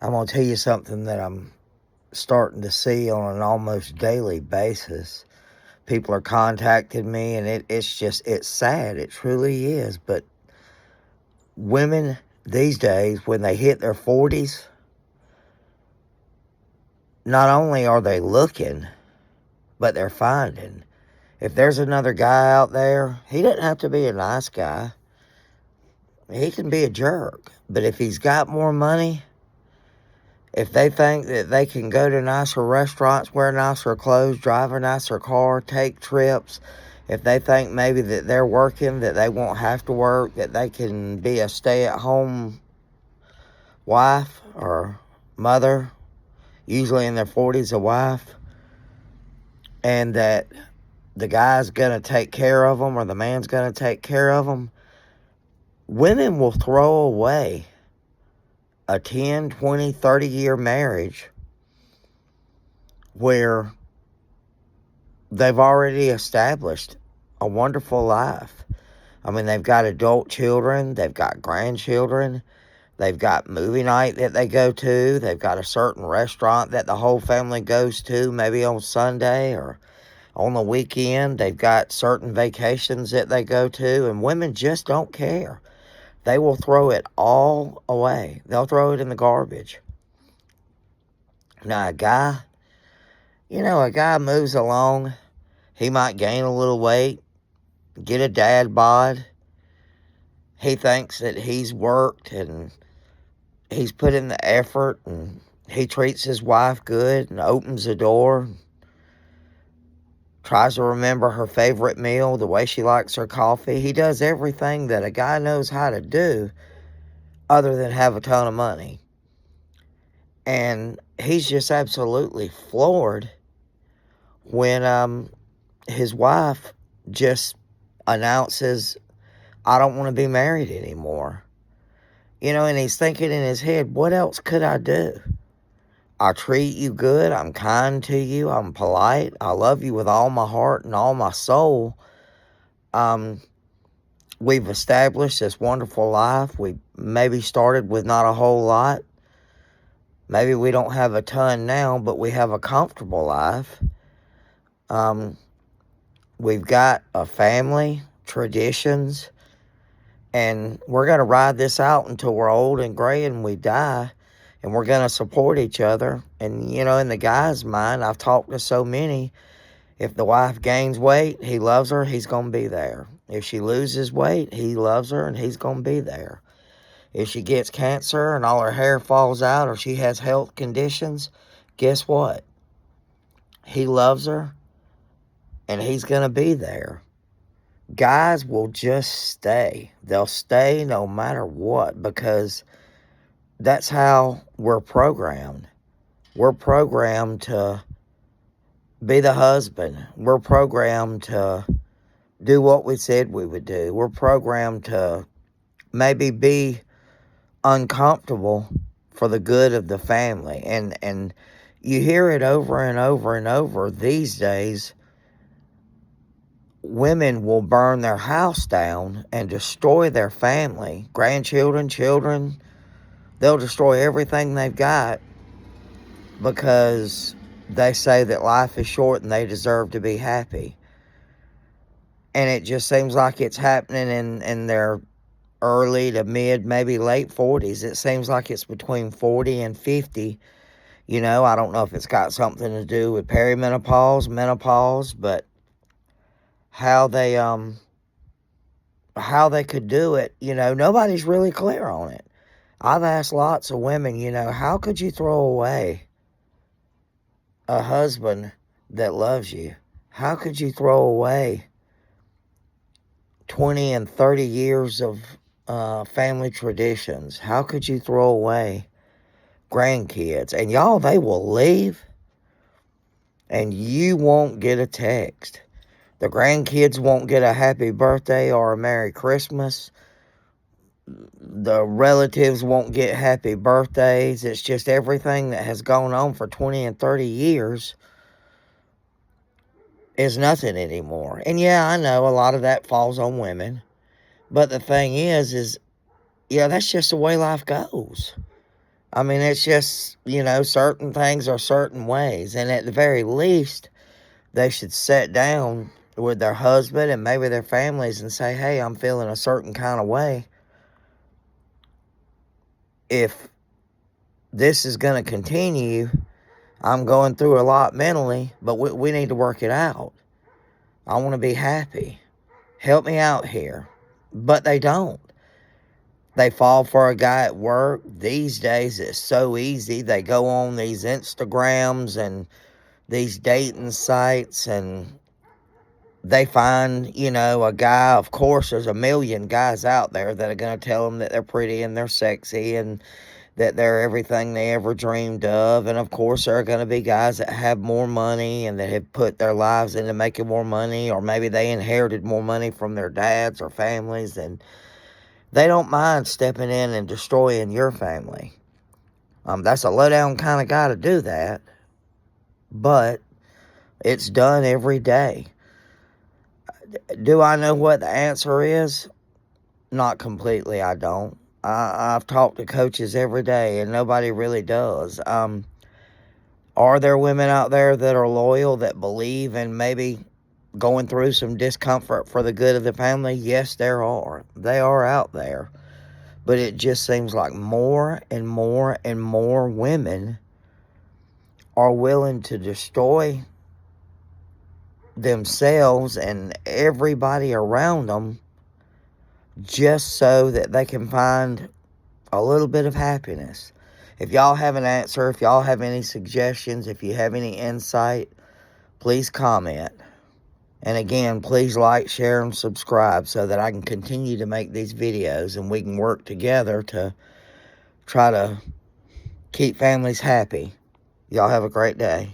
I'm going to tell you something that I'm starting to see on an almost daily basis. People are contacting me, and it's sad. It truly is. But women these days, when they hit their 40s, not only are they looking, but they're finding. If there's another guy out there, he doesn't have to be a nice guy. He can be a jerk. But if he's got more money, if they think that they can go to nicer restaurants, wear nicer clothes, drive a nicer car, take trips, if they think maybe that they're working, that they won't have to work, that they can be a stay-at-home wife or mother, usually in their 40s, a wife, and that the guy's going to take care of them or the man's going to take care of them, women will throw away a 10, 20, 30-year marriage where they've already established a wonderful life. I mean, they've got adult children, they've got grandchildren, they've got movie night that they go to, they've got a certain restaurant that the whole family goes to, maybe on Sunday or on the weekend. They've got certain vacations that they go to, and women just don't care. They will throw it all away. They'll throw it in the garbage. Now, a guy moves along. He might gain a little weight, get a dad bod. He thinks that he's worked and he's put in the effort, and he treats his wife good and opens the door, tries to remember her favorite meal, the way she likes her coffee. He does everything that a guy knows how to do other than have a ton of money. And he's just absolutely floored when his wife just announces, I don't want to be married anymore. And he's thinking in his head, what else could I do? I treat you good. I'm kind to you. I'm polite. I love you with all my heart and all my soul. We've established this wonderful life. We maybe started with not a whole lot. Maybe we don't have a ton now, but we have a comfortable life. We've got a family, traditions, and we're going to ride this out until we're old and gray and we die, and we're going to support each other. And, in the guy's mind, I've talked to so many, if the wife gains weight, he loves her, he's going to be there. If she loses weight, he loves her, and he's going to be there. If she gets cancer and all her hair falls out, or she has health conditions, guess what? He loves her, and he's going to be there. Guys will just stay. They'll stay no matter what, because that's how we're programmed. We're programmed to be the husband. We're programmed to do what we said we would do. We're programmed to maybe be uncomfortable for the good of the family. And you hear it over and over and over these days. Women will burn their house down and destroy their family, grandchildren, children. They'll destroy everything they've got because they say that life is short and they deserve to be happy. And it just seems like it's happening in their early to mid, maybe late 40s. It seems like it's between 40 and 50. I don't know if it's got something to do with perimenopause, menopause, but how they could do it, nobody's really clear on it. I've asked lots of women, how could you throw away a husband that loves you? How could you throw away 20 and 30 years of family traditions? How could you throw away grandkids? And y'all, they will leave and you won't get a text. The grandkids won't get a happy birthday or a Merry Christmas. The relatives won't get happy birthdays. It's just everything that has gone on for 20 and 30 years is nothing anymore. And yeah, I know a lot of that falls on women. But the thing is, that's just the way life goes. I mean, it's just, certain things are certain ways. And at the very least, they should sit down with their husband and maybe their families and say, hey, I'm feeling a certain kind of way. If this is going to continue, I'm going through a lot mentally, but we need to work it out. I want to be happy. Help me out here. But they don't. They fall for a guy at work. These days, it's so easy. They go on these Instagrams and these dating sites, and they find, a guy. Of course, there's a million guys out there that are going to tell them that they're pretty and they're sexy and that they're everything they ever dreamed of. And of course, there are going to be guys that have more money and that have put their lives into making more money, or maybe they inherited more money from their dads or families, and they don't mind stepping in and destroying your family. That's a low down kind of guy to do that, but it's done every day. Do I know what the answer is? Not completely, I don't. I've talked to coaches every day, and nobody really does. Are there women out there that are loyal, that believe in maybe going through some discomfort for the good of the family? Yes, there are. They are out there. But it just seems like more and more and more women are willing to destroy themselves and everybody around them just so that they can find a little bit of happiness. If y'all have an answer, if y'all have any suggestions, if you have any insight, please comment. And again, please like, share, and subscribe so that I can continue to make these videos and we can work together to try to keep families happy. Y'all have a great day.